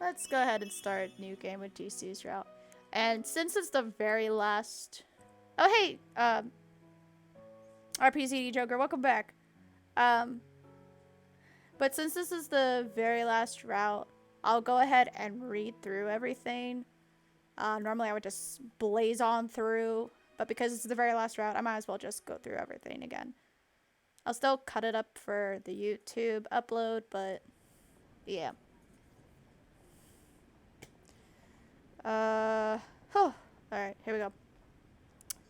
let's go ahead and start new game with Jisoo's route. And since it's the very last... Oh, hey! RPCD Joker, welcome back. But since this is the very last route, I'll go ahead and read through everything. Normally I would just blaze on through, but because it's the very last route, I might as well just go through everything again. I'll still cut it up for the YouTube upload, but yeah. Alright, here we go.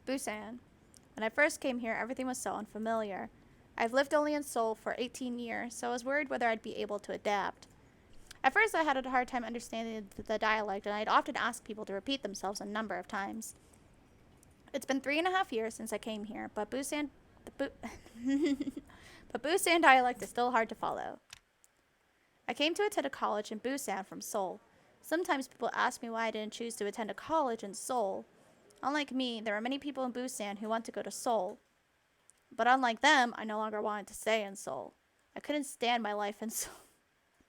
Busan. When I first came here, everything was so unfamiliar. I've lived only in Seoul for 18 years, so I was worried whether I'd be able to adapt. At first, I had a hard time understanding the dialect, and I'd often ask people to repeat themselves a number of times. It's been 3.5 years since I came here, but Busan dialect is still hard to follow. I came to attend a college in Busan from Seoul. Sometimes people ask me why I didn't choose to attend a college in Seoul. Unlike me, there are many people in Busan who want to go to Seoul. But unlike them, I no longer wanted to stay in Seoul. I couldn't stand my life in Seoul.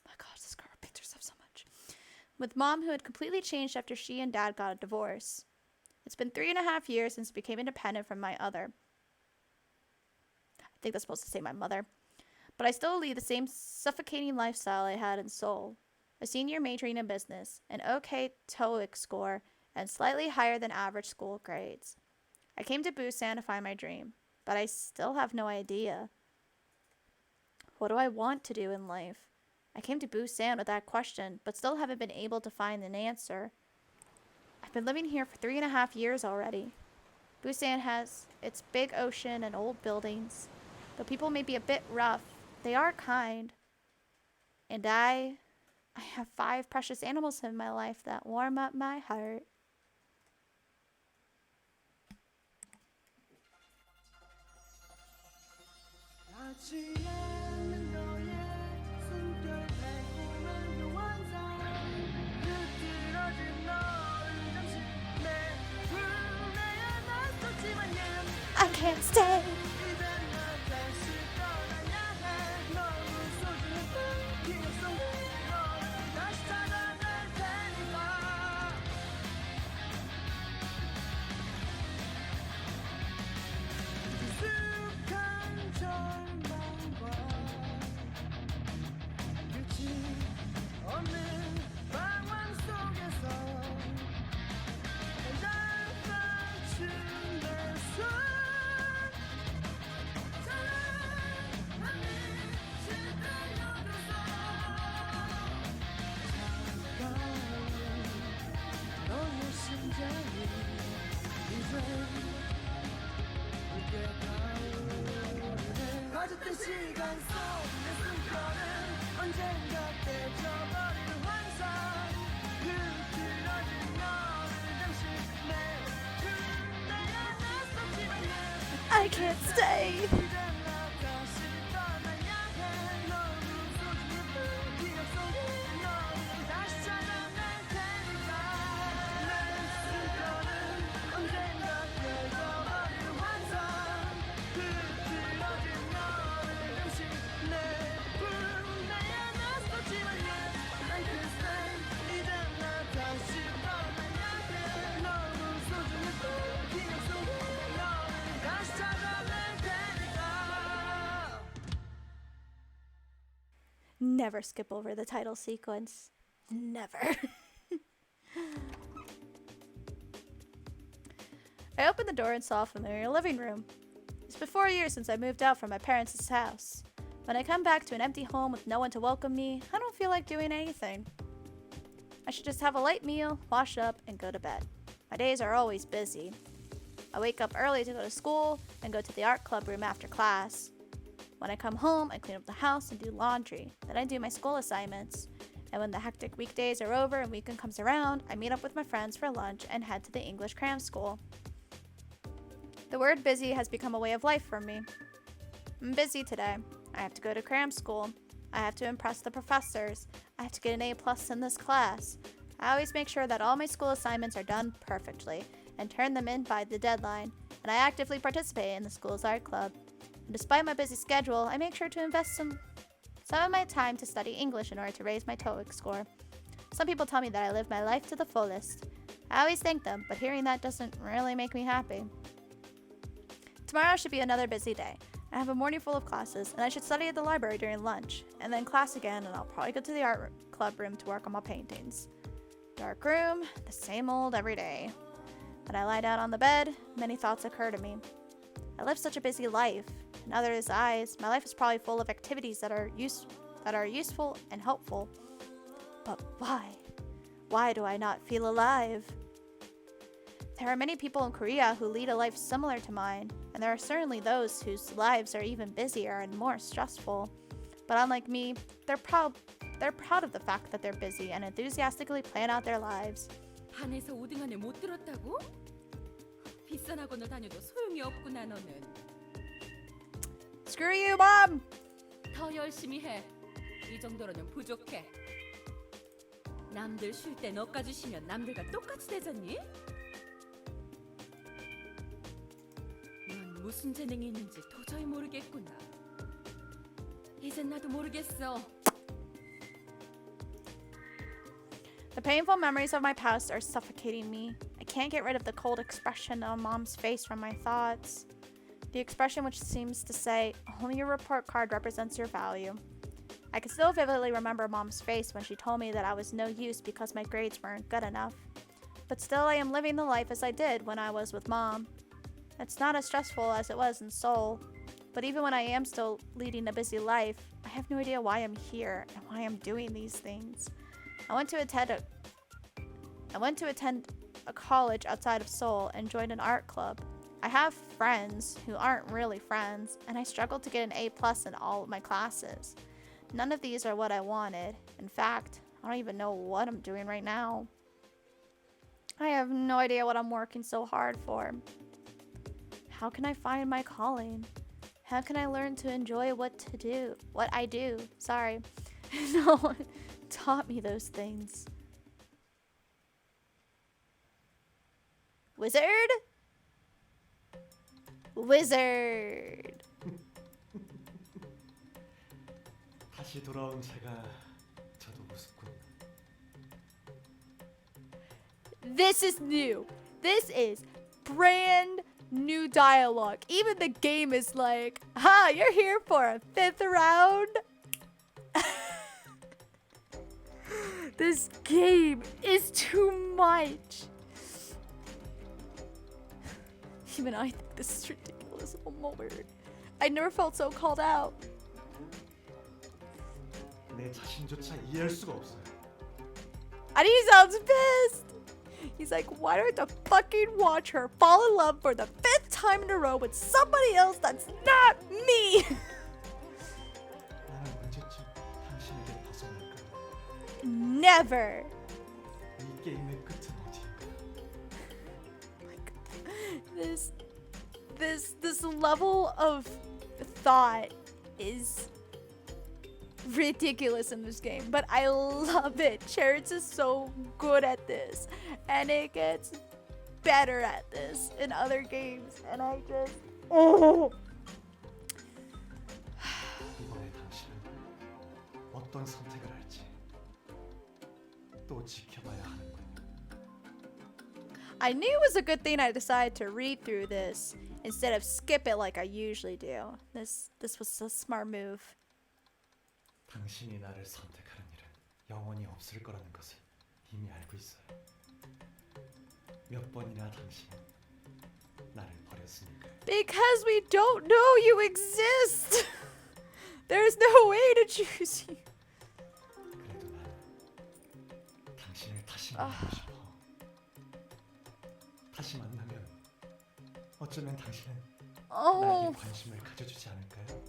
My gosh, this girl repeats herself so much. With Mom, who had completely changed after she and Dad got a divorce. It's been 3.5 years since I became independent from my other. I think that's supposed to say my mother. But I still lead the same suffocating lifestyle I had in Seoul. A senior majoring in business, an okay TOEIC score, and slightly higher than average school grades. I came to Busan to find my dream, but I still have no idea. What do I want to do in life? I came to Busan with that question, but still haven't been able to find an answer. I've been living here for 3.5 years already. Busan has its big ocean and old buildings. Though people may be a bit rough, they are kind. And I have 5 precious animals in my life that warm up my heart. I can't stay. I can't stay. Never skip over the title sequence. Never. I opened the door and saw a familiar living room. It's been 4 years since I moved out from my parents' house. When I come back to an empty home with no one to welcome me, I don't feel like doing anything. I should just have a light meal, wash up, and go to bed. My days are always busy. I wake up early to go to school and go to the art club room after class. When I come home, I clean up the house and do laundry. Then I do my school assignments. And when the hectic weekdays are over and weekend comes around, I meet up with my friends for lunch and head to the English cram school. The word busy has become a way of life for me. I'm busy today. I have to go to cram school. I have to impress the professors. I have to get an A+ in this class. I always make sure that all my school assignments are done perfectly and turn them in by the deadline, and I actively participate in the school's art club. And despite my busy schedule, I make sure to invest some of my time to study English in order to raise my TOEIC score. Some people tell me that I live my life to the fullest. I always thank them, but hearing that doesn't really make me happy. Tomorrow should be another busy day. I have a morning full of classes, and I should study at the library during lunch, and then class again, and I'll probably go to the art club room to work on my paintings. Dark room, the same old every day. When I lie down on the bed, many thoughts occur to me. I live such a busy life. In others' eyes, my life is probably full of activities that are useful and helpful. But why? Why do I not feel alive? There are many people in Korea who lead a life similar to mine, and there are certainly those whose lives are even busier and more stressful. But unlike me, they're proud of the fact that they're busy and enthusiastically plan out their lives. 반에서 5등 안에 못 들었다고? 비싼 학원을 다녀도 소용이 없구나 너는. Screw you, Mom! 더 열심히 해. 이 정도로는 부족해. 남들 쉴 때 너까지 쉬면 남들과 똑같이 되잖니? 넌 무슨 재능이 있는지 도저히 모르겠구나. 이젠 나도 모르겠어. The painful memories of my past are suffocating me. I can't get rid of the cold expression on Mom's face from my thoughts. The expression which seems to say, only your report card represents your value. I can still vividly remember Mom's face when she told me that I was no use because my grades weren't good enough. But still I am living the life as I did when I was with Mom. It's not as stressful as it was in Seoul. But even when I am still leading a busy life, I have no idea why I'm here and why I'm doing these things. I went to attend a college outside of Seoul and joined an art club. I have friends who aren't really friends, and I struggled to get an A+ in all of my classes. None of these are what I wanted. In fact, I don't even know what I'm doing right now. I have no idea what I'm working so hard for. How can I find my calling? How can I learn to enjoy what I do? Sorry. No one taught me those things. Wizard? Wizard. 다시 돌아온 제가 저도 우습군. This is new. This is brand new dialogue. Even the game is like, you're here for a 5th round? This game is too much. Even I think this is ridiculous. Oh my word. I never felt so called out. 내 자신조차 이해할 수가 없어요. And he sounds pissed. He's like, why do I have to fucking watch her fall in love for the 5th time in a row with somebody else that's not me? 나는 언제쯤 당신에게 벗어날까? Never. 이 게임의 끝은 어디인가? This level of thought is ridiculous in this game, but I love it. Cherits is so good at this, and it gets better at this in other games, and I just 이번에 당신은 어떤 선택을 할지 또 지켜봐야 하는군. I knew it was a good thing I decided to read through this instead of skip it like I usually do. This was a smart move. 당신이 나를 선택하는 일은 영원히 없을 거라는 것을 이미 알고 있어요. 몇 번이나 당신은 나를 버렸으니까요. Because we don't know you exist. There's no way to choose you. 그래도 나는 당신을 다시 만나고 싶어. 다시 만나면 어쩌면 당신은 나에게 관심을 가져주지 않을까요?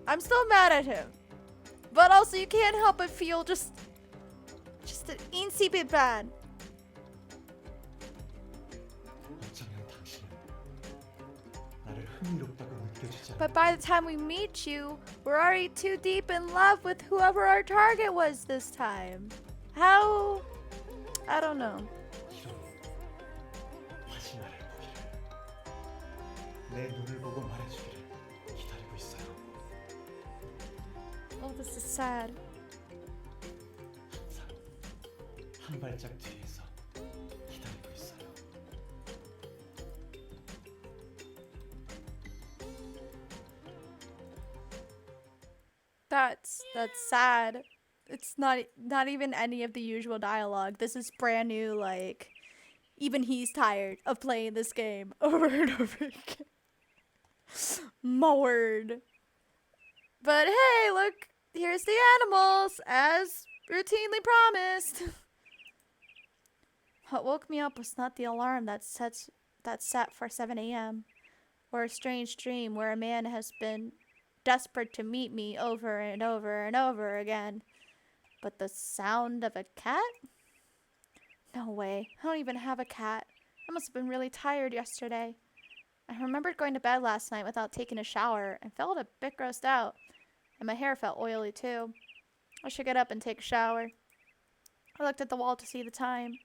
I'm still mad at him, but also you can't help but feel just an teensy bit bad. 어쩌면 당신은 나를 흥미롭다고 느껴주지 않을까요? But by the time we meet you, we're already too deep in love with whoever our target was this time. How? I don't know. 이런 다시 나를 보기를 내 눈을 보고 말해주기를 기다리고 있어요. Oh, this is sad. 한 발짝 뒤에서 기다리고 있어요. That's sad. It's not even any of the usual dialogue. This is brand new, like even he's tired of playing this game over and over again. My word. But hey, look, here's the animals, as routinely promised. What woke me up was not the alarm that's set for 7 a.m. or a strange dream where a man has been desperate to meet me over and over and over again. But the sound of a cat? No way. I don't even have a cat. I must have been really tired yesterday. I remembered going to bed last night without taking a shower and felt a bit grossed out. And my hair felt oily too. I should get up and take a shower. I looked at the wall to see the time.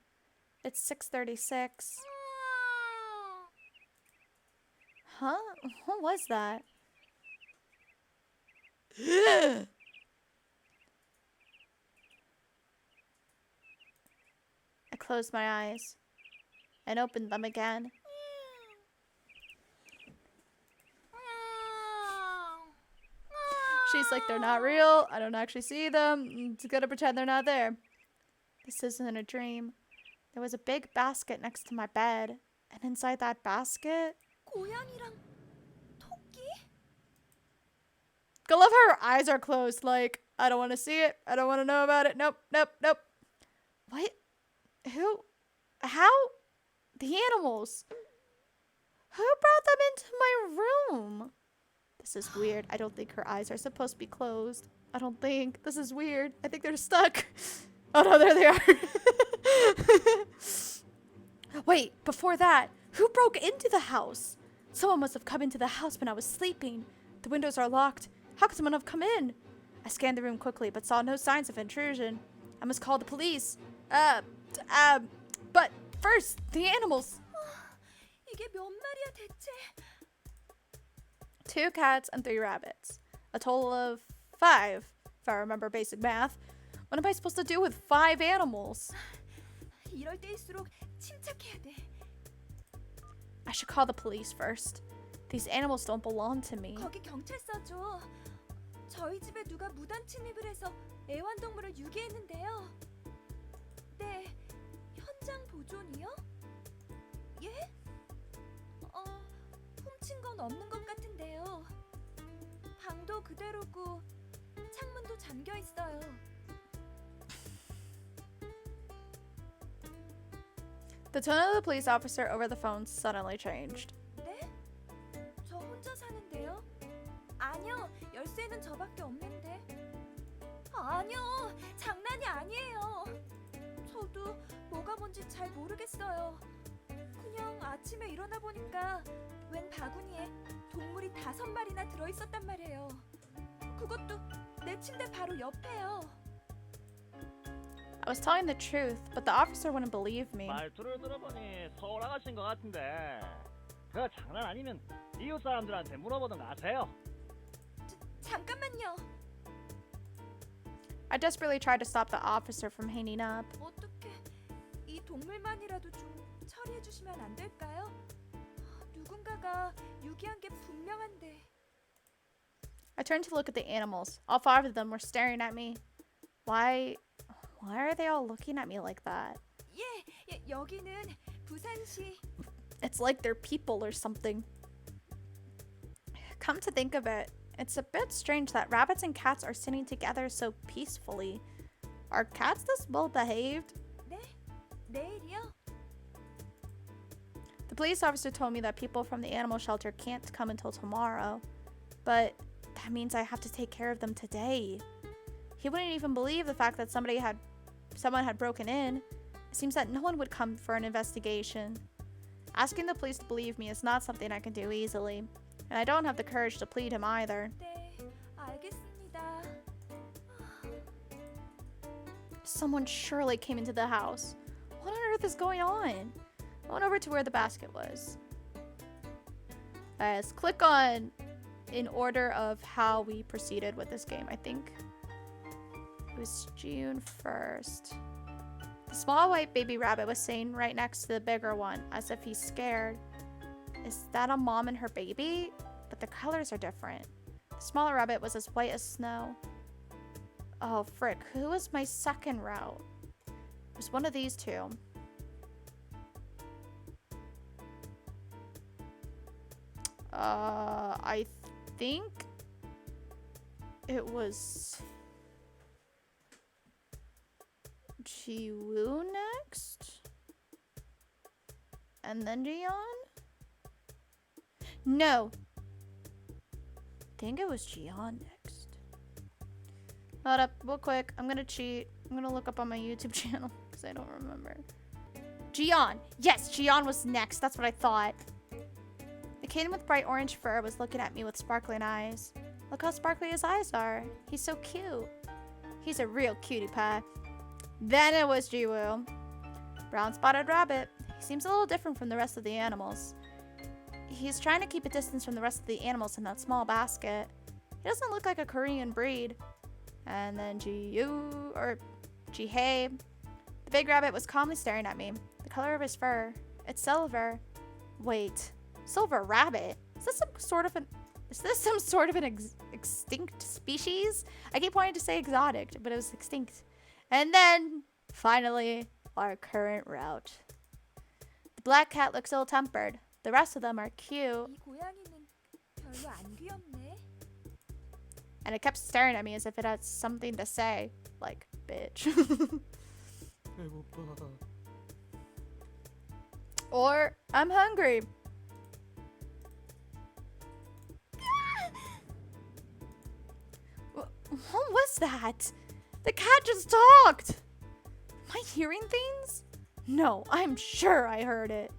It's 6:36. Huh? What was that? I closed my eyes and opened them again. She's like, they're not real. I don't actually see them. It's gonna pretend they're not there. This isn't a dream. There was a big basket next to my bed. And inside that basket... 고양이랑 토끼? I love how her eyes are closed. Like, I don't want to see it. I don't want to know about it. Nope, nope, nope. What? Who? How? The animals. Who brought them into my room? This is weird. I don't think her eyes are supposed to be closed. I don't think. This is weird. I think they're stuck. Oh no, there they are. Wait, before that, who broke into the house? Someone must have come into the house when I was sleeping. The windows are locked. How could someone have come in? I scanned the room quickly, but saw no signs of intrusion. I must call the police. But first, the animals. 이게 몇 마리야 대체? 2 cats and 3 rabbits. A total of 5, if I remember basic math. What am I supposed to do with 5 animals? 이럴 때일수록 침착해야 돼. I should call the police first. These animals don't belong to me. 거기 경찰서죠. 저희 집에 누가 무단 침입을 해서 애완동물을 유기했는데요. 네, 현장 보존이요? 예? 훔친 건 없는 것 같은데요. 방도 그대로고 창문도 잠겨 있어요. The tone of the police officer over the phone suddenly changed. 네? 저 혼자 사는데요? 아니요, 열쇠는 저밖에 없는데. 아니요, 장난이 아니에요. 저도 뭐가 뭔지 잘 모르겠어요. 그냥 아침에 일어나 보니까 웬 바구니에 동물이 5마리나 들어있었단 말이에요. 그것도 내 침대 바로 옆에요. I was telling the truth, but the officer wouldn't believe me. 말투를 들어보니 서울 아가씨인 것 같은데 그거 장난 아니면 이웃 사람들한테 물어보든가 하세요. 잠깐만요. I desperately tried to stop the officer from hanging up. 어떻게 이 동물만이라도 좀 처리해 주시면 안 될까요? 누군가가 유기한 게 분명한데. I turned to look at the animals. All 5 of them were staring at me. Why are they all looking at me like that? 예, 여기는 부산시. It's like they're people or something. Come to think of it, it's a bit strange that rabbits and cats are sitting together so peacefully. Are cats this well behaved? 네? 내일이요? The police officer told me that people from the animal shelter can't come until tomorrow. But that means I have to take care of them today. He wouldn't even believe the fact that someone had broken in. It seems that no one would come for an investigation. Asking the police to believe me is not something I can do easily. And I don't have the courage to plead him either. 네, 알겠습니다. Someone surely came into the house. What on earth is going on? I went over to where the basket was. Let's click on in order of how we proceeded with this game. I think it was Jieun first, The small white baby rabbit was sitting right next to the bigger one, as if he's scared. Is that a mom and her baby? But the colors are different. The smaller rabbit was as white as snow. Oh, frick. Who was my second route? It was one of these two. I think it was Jieun next? And then Jieun? No. I think it was Jieun next. Hold up, real quick. I'm gonna cheat. I'm gonna look up on my YouTube channel because I don't remember. Jieun! Yes, Jieun was next. That's what I thought. The kitten with bright orange fur was looking at me with sparkling eyes. Look how sparkly his eyes are. He's so cute. He's a real cutie pie. Then it was Jieun. Brown spotted rabbit. He seems a little different from the rest of the animals. He's trying to keep a distance from the rest of the animals in that small basket. He doesn't look like a Korean breed. And then Jieun, or Jihei. The big rabbit was calmly staring at me. The color of his fur. It's silver. Wait. Silver rabbit? Is this some sort of an extinct species? I keep wanting to say exotic, but it was extinct. And then, finally, our current route. The black cat looks ill-tempered. The rest of them are cute. 이 고양이는 별로 안 귀엽네. And it kept staring at me as if it had something to say. Like, bitch. Or, I'm hungry. What was that? The cat just talked. Am I hearing things? No, I'm sure I heard it.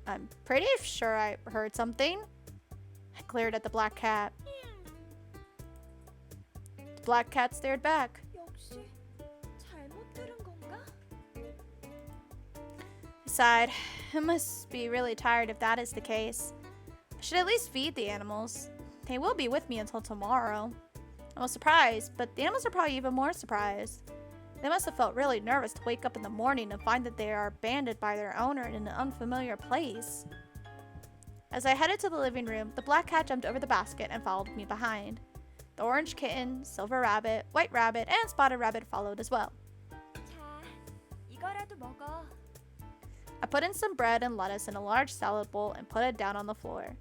I'm pretty sure I heard something. I glared at the black cat. The black cat stared back. 역시 잘못 들은 건가? I sighed. I must be really tired if that is the case. I should at least feed the animals. They will be with me until tomorrow. I was surprised, but the animals are probably even more surprised. They must have felt really nervous to wake up in the morning and find that they are abandoned by their owner in an unfamiliar place. As I headed to the living room, the black cat jumped over the basket and followed me behind. The orange kitten, silver rabbit, white rabbit, and spotted rabbit followed as well. 자, 이거라도 먹어. I put in some bread and lettuce in a large salad bowl and put it down on the floor.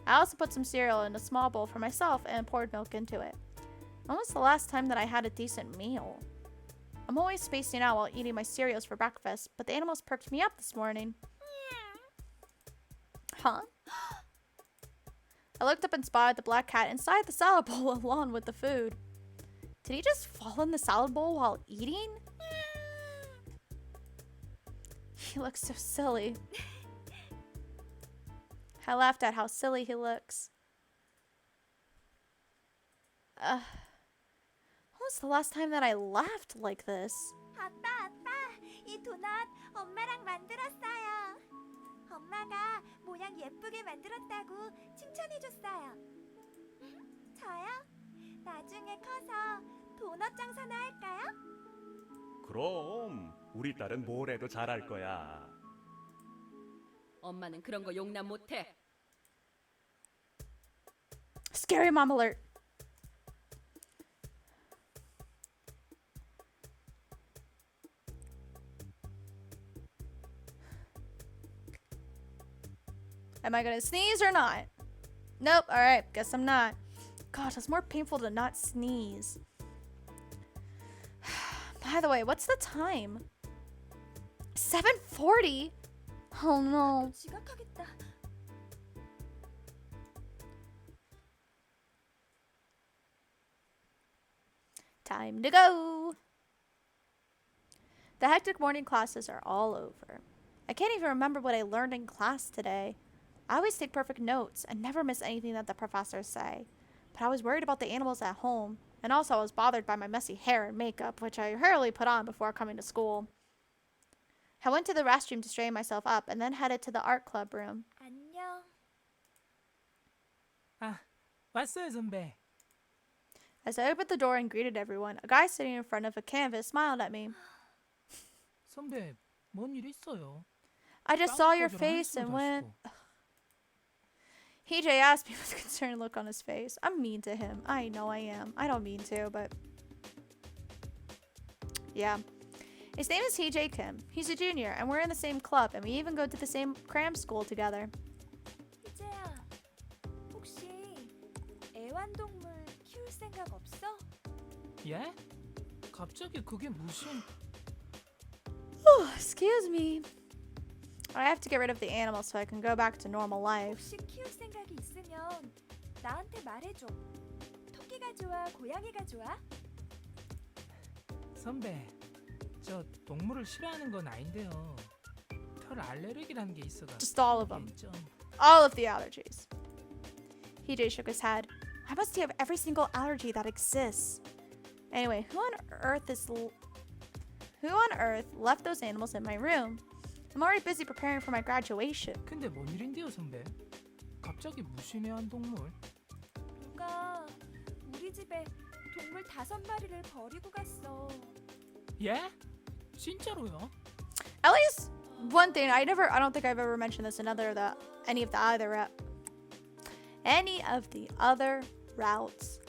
I also put some cereal in a small bowl for myself and poured milk into it. When was the last time that I had a decent meal? I'm always spacing out while eating my cereals for breakfast, but the animals perked me up this morning. Huh? I looked up and spotted the black cat inside the salad bowl along with the food. Did he just fall in the salad bowl while eating? He looks so silly. I laughed at how silly he looks. When was the last time that I laughed like this? 아빠, 이 도넛 엄마랑 만들었어요. 엄마가 모양 예쁘게 만들었다고 칭찬해줬어요. 저요? 나중에 커서 도넛 장사나 할까요? 그럼 우리 딸은 뭘 해도 잘할 거야. 엄마는 그런 거 용납 못해. Scary mom alert. Am I gonna sneeze or not? Nope, alright, guess I'm not. Gosh, it's more painful to not sneeze. By the way, what's the time? 7:40? Oh no. 지각하겠다. Time to go. The hectic morning classes are all over. I can't even remember what I learned in class today. I always take perfect notes and never miss anything that the professors say. But I was worried about the animals at home, and also I was bothered by my messy hair and makeup, which I hurriedly put on before coming to school. I went to the restroom to straighten myself up and then headed to the art club room. 안녕. 아, 왔어요, 선배. As I opened the door and greeted everyone, a guy sitting in front of a canvas smiled at me. 선배, 뭔 일 있어요? I just saw your 깜빡이랑 face and 한숨을 went. 다시고. EJ asked me with a concerned look on his face. I'm mean to him. I know I am. I don't mean to, but yeah. His name is TJ Kim. He's a junior, and we're in the same club, and we even go to the same cram school together. 희재야, 혹시 애완동물 키울 생각 없어? 예? 갑자기 그게 무슨... Excuse me. I have to get rid of the animal so I can go back to normal life. 혹시 키울 생각이 있으면 나한테 말해줘. 토끼가 좋아, 고양이가 좋아? 선배, 저 동물을 싫어하는 건 아닌데요. 털 알레르기라는 게 있어가. Just all of them. 이게 좀... All of the allergies. EJ shook his head. I must have every single allergy that exists. Anyway, who on earth left those animals in my room? I'm already busy preparing for my graduation. 근데 뭔 일인데요, 선배? 갑자기 무슨 애완동물? 누가 우리 집에 동물 5마리를 버리고 갔어. 예? 진짜로요? At least one thing I don't think I've ever mentioned this in any of the other routes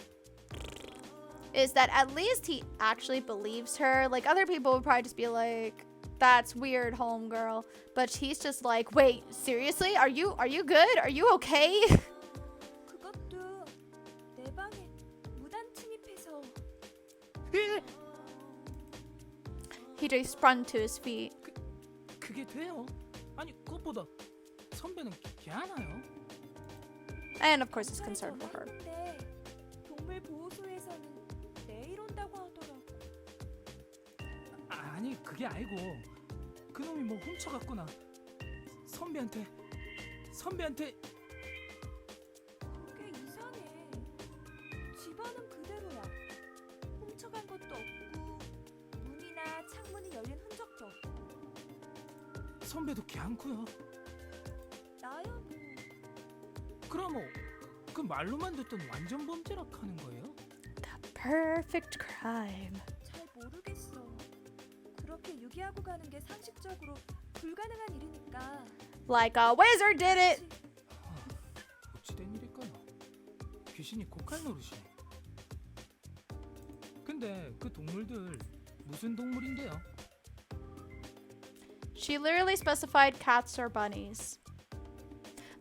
is that at least he actually believes her. Like other people would probably just be like, that's weird, homegirl. But he's just like, wait, seriously? Are you good? Are you okay? 그것도 내 방에 무단 침입해서. EJ sprung to his feet. 그게 돼요? 아니, 그것보다 선배는 괜찮아요? And of course he's concerned for her. 전화했는데 동물 보호소에서는 내일 온다고 하더라고. 아니, 그게 아니고 그놈이 뭐 훔쳐갔구나. 선배한테 그게 이상해. 집안은 그대로야. 훔쳐간 것도 없고 문이나 창문이 열린 흔적도 없고. 선배도 괜찮고요. 나야 뭐. 그럼 그 말로만 듣던 완전 범죄라 하는 거예요? Perfect crime. 잘 모르겠어. 그렇게 유기하고 가는 게 상식적으로 불가능한 일이니까. Like a wizard did it. 어찌된 일일까요? 귀신이 고칼 노릇이네. 근데 그 동물들 무슨 동물인데요? She literally specified cats or bunnies.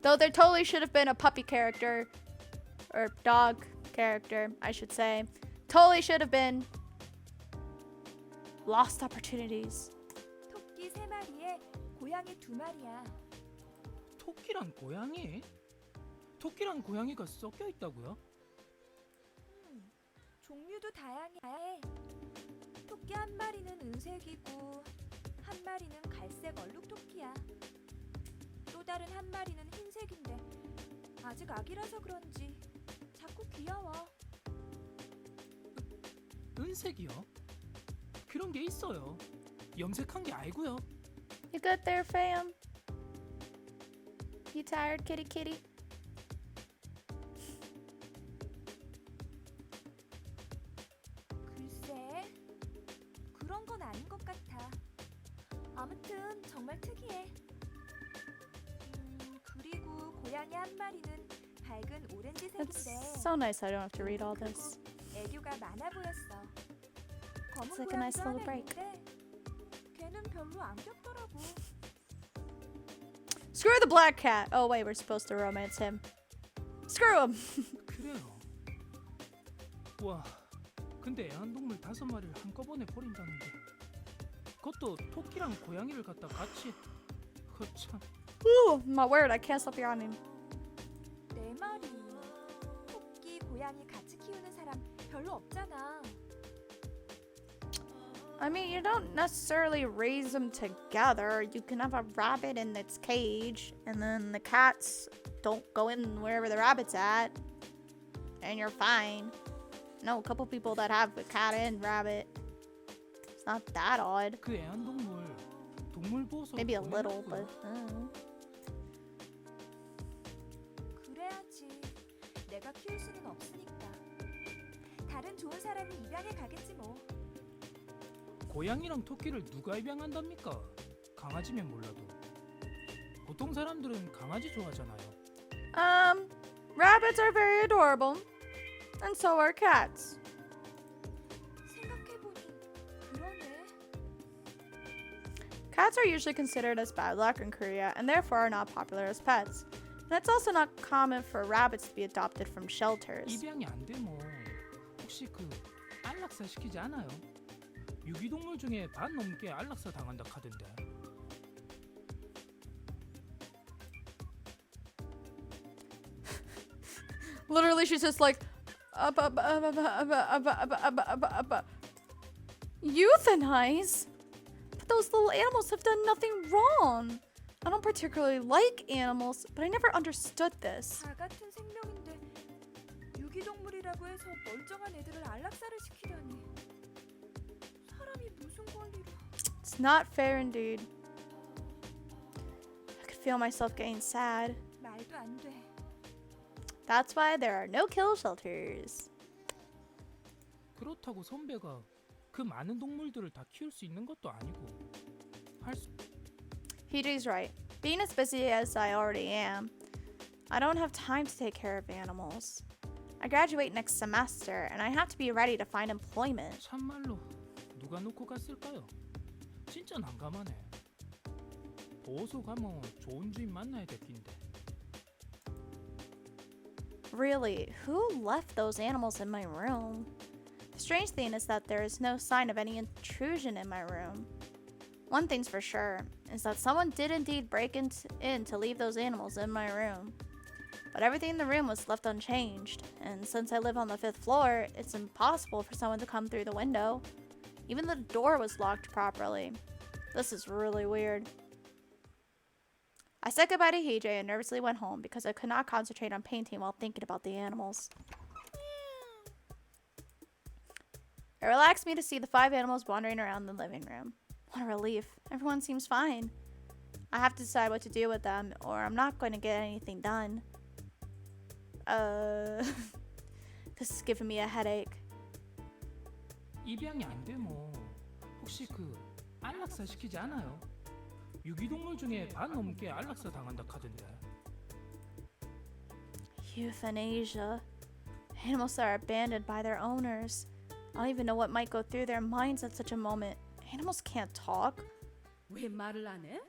Though there totally should have been a puppy character. Or dog character, I should say. Totally should have been. Lost opportunities. 토끼 3마리에 고양이 2마리야. 토끼랑 고양이? 토끼랑 고양이가 섞여 있다고요? 종류도 다양해. 토끼 1마리는 은색이고 1마리는 갈색 얼룩 토끼야. 또 다른 1마리는 흰색인데 아직 아기라서 그런지 자꾸 귀여워. 은색이요? 그런 게 있어요. 염색한 게 아니고요. You good there, fam? You tired, kitty kitty? 글쎄, 그런 건 아닌 것 같아. 아무튼 정말 특이해. 그리고 고양이 1마리는 밝은 It's 오렌지색인데 so nice I don't have to read all this. 애교가 많아 보였어. 검은 It's like a nice 고양이도 little 하나 break. 있는데 걔는 별로 안 귀엽더라고. Screw the black cat. Oh wait, we're supposed to romance him. Screw him. 그래요. 와, 근데 애완동물 5마리를 한꺼번에 버린다는 게 그것도 토끼랑 고양이를 갖다 같이 참. Ooh, my word, I can't stop yawning. 4마리. 토끼, 고양이 같이 키우는 사람 별로 없잖아. I mean, you don't necessarily raise them together. You can have a rabbit in its cage, and then the cats don't go in wherever the rabbit's at, and you're fine. No, a couple people that have a cat and rabbit. It's not that odd. 그 애완동물 동물보호소 Maybe a little, but 그래야지. 내가 키울 수는 없으니까. 다른 좋은 사람이 입양해 가겠지 뭐. 고양이랑 토끼를 누가 입양한답니까? 강아지면 몰라도. 보통 사람들은 강아지 좋아하잖아요. Rabbits are very adorable. And so are cats. 생각해보니 그러네. Cats are usually considered as bad luck in Korea and therefore are not popular as pets. And it's also not common for rabbits to be adopted from shelters. 입양이 안 돼 뭐. 혹시 그 안락사 시키지 않아요? 유기동물 중에 반 넘게 안락사 당한다 카던데. Literally, she's just like, euthanize? But those little animals have done nothing wrong. I don't particularly like animals, but I never understood this. 다 같은 생명인데 유기동물이라고 해서 멀쩡한 애들을 안락사를 시키다니. 사람이 무슨 권리로? It's not fair indeed. I could feel myself getting sad. 말도 안 돼. That's why there are no kill shelters. 그렇다고 선배가 그 많은 동물들을 다 키울 수 있는 것도 아니고 할 수. PJ's right. Being as busy as I already am, I don't have time to take care of animals. I graduate next semester and I have to be ready to find employment. 참말로 누가 놓고 갔을까요? 진짜 난감하네. 보호소 가면 좋은 주인 만나야 될 낀데. Really, who left those animals in my room? The strange thing is that there is no sign of any intrusion in my room. One thing's for sure, is that someone did indeed break in to leave those animals in my room. But everything in the room was left unchanged, and since I live on the 5th floor, it's impossible for someone to come through the window. Even the door was locked properly. This is really weird. I said goodbye to Heejay and nervously went home because I could not concentrate on painting while thinking about the animals. It relaxed me to see the 5 animals wandering around the living room. What a relief. Everyone seems fine. I have to decide what to do with them or I'm not going to get anything done. This is giving me a headache. 입양이 안 돼 뭐. 혹시 그 안락사 시키지 않아요? 유기동물 중에 반 넘게 안락사 당한다 카던데. Euthanasia. Animals that are abandoned by their owners. I don't even know what might go through their minds at such a moment. Animals can't talk. 왜 말을 안 해?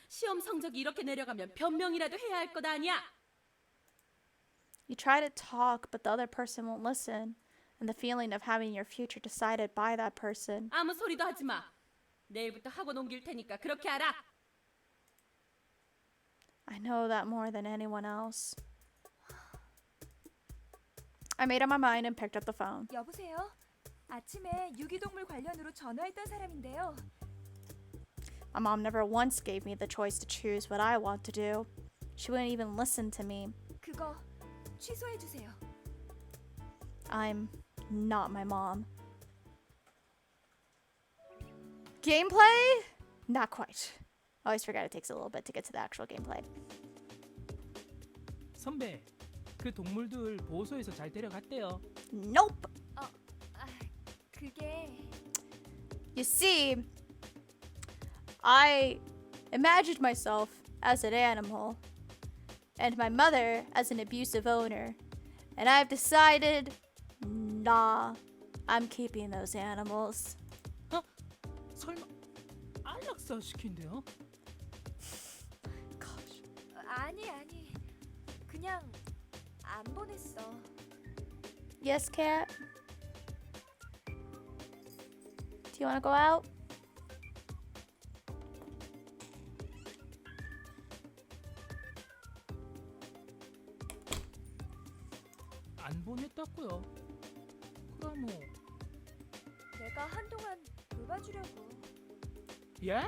시험 성적이 이렇게 내려가면 변명이라도 해야 할 것 아니야? You try to talk, but the other person won't listen. And the feeling of having your future decided by that person. 아무 소리도 하지 마. 내일부터 학원 옮길 테니까 그렇게 알아. I know that more than anyone else. I made up my mind and picked up the phone. 여보세요? 아침에 유기동물 관련으로 전화했던 사람인데요. My mom never once gave me the choice to choose what I want to do. She wouldn't even listen to me. 그거 취소해 주세요. I'm not my mom. Gameplay? Not quite. I always forget it takes a little bit to get to the actual gameplay. 선배, 그 동물들 보호소에서 잘 데려갔대요. Nope. 그게 You see, I imagined myself as an animal and my mother as an abusive owner. And I've decided, nah, I'm keeping those animals. 설마 안락사 시킨대요? Gosh. 아니 그냥 안 보냈어. Yes, cat? Do you want to go out? 안 보냈다고요? 그럼 뭐? 내가 한동안 돌봐주려고. 예?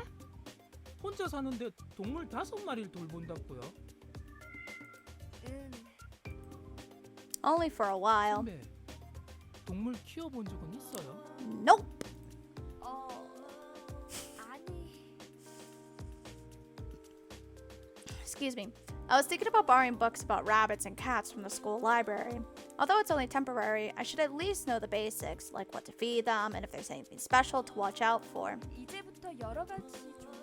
혼자 사는데 동물 5마리를 돌본다고요? 응. Only for a while. 선배, 동물 키워본 적은 있어요? Nope. 아니. Excuse me. I was thinking about borrowing books about rabbits and cats from the school library. Although it's only temporary, I should at least know the basics, like what to feed them and if there's anything special to watch out for. 이제부터 여러 가지 좀